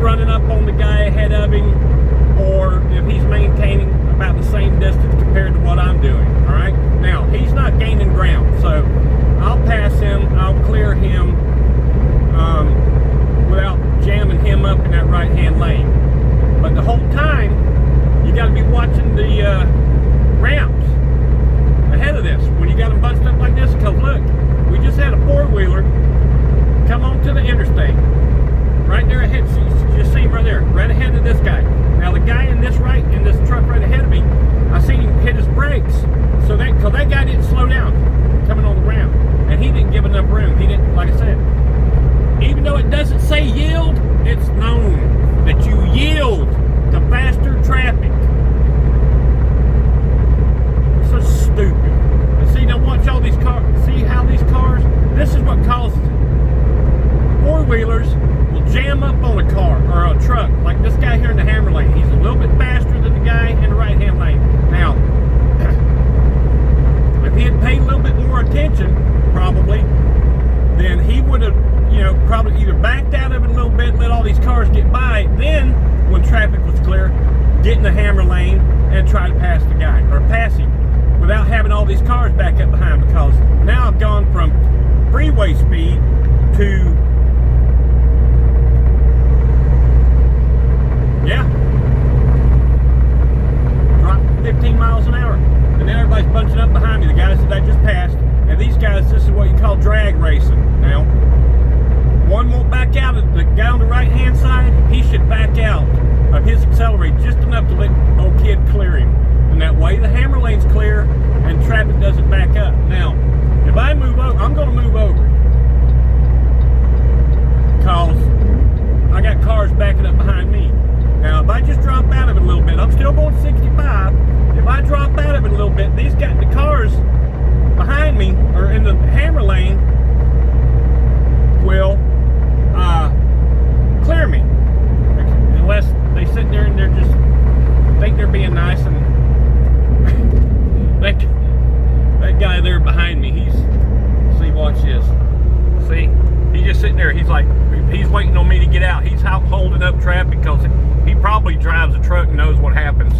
running up on the guy ahead of him, or if he's maintaining about the same distance compared to what I'm doing. All right. Now he's not gaining ground, so I'll pass him. I'll clear him without jamming him up in that right-hand lane. But the whole time, you got to be watching the ramps ahead of this when you got them bunched up like this. Because look, we just had a four-wheeler come onto the interstate right there ahead. You just see him right there, right ahead of this guy. Now the guy in this truck right ahead of me, I seen him hit his brakes, so because that guy didn't slow down coming on the ramp, and he didn't give enough room. He didn't, like I said, even though it doesn't say yield, it's known that you yield to faster traffic. It's so stupid. And see, now watch all these cars. See how these cars, this is what causes it. Four-wheelers will jam up on a car or a truck, like this guy here in the hammer lane. He's a little bit faster than the guy in the right-hand lane. Now, if he had paid a little bit more attention, probably, then he would have, probably either backed out of it a little bit and let all these cars get by. Then, when traffic was clear, get in the hammer lane and try to pass the guy, or pass him, without having all these cars back up behind. Because now I've gone from freeway speed to, drop 15 miles an hour. And then everybody's bunching up behind me, the guys that I just passed. And these guys, this is what you call drag racing now. One won't back out. The guy on the right-hand side, he should back out of his accelerator just enough to let old kid clear him. And that way the hammer lane's clear and traffic doesn't back up. Now, if I move over, I'm going to move over. Because I got cars backing up behind me. Now, if I just drop out of it a little bit, I'm still going 65. If I drop out of it a little bit, these got the cars behind me, or in the hammer lane, will clear me. Unless they sit there and they're just think they're being nice, and that guy there behind me, see, watch this. See, he's just sitting there. He's like, he's waiting on me to get out. He's out holding up traffic because he probably drives a truck and knows what happens.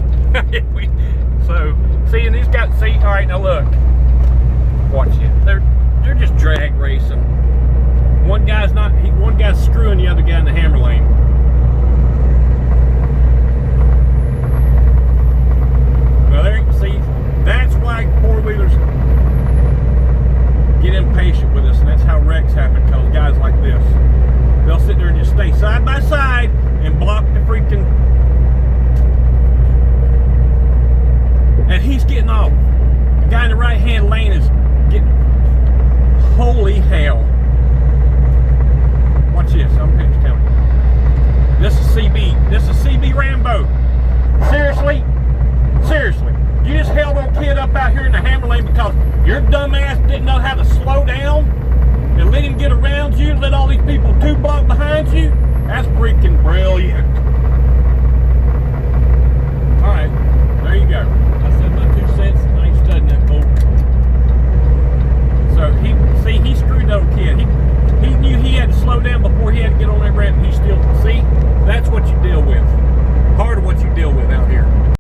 So, see, and these guys, see, all right, now look, watch it. They're just drag racing. One guy's screwing the other guy in the hammer lane. Now there you can see, that's why four-wheelers get impatient with us, and that's how wrecks happen, because guys like this, they'll sit there and just stay side by side and block the freaking, and he's getting off. The guy in the right-hand lane is getting, holy hell. Watch this, I'm just telling you. This is CB Rambo. Seriously, you just held a kid up out here in the hammer lane because your dumb ass didn't know how to slow down and let him get around you and let all these people two block behind you? That's freaking brilliant.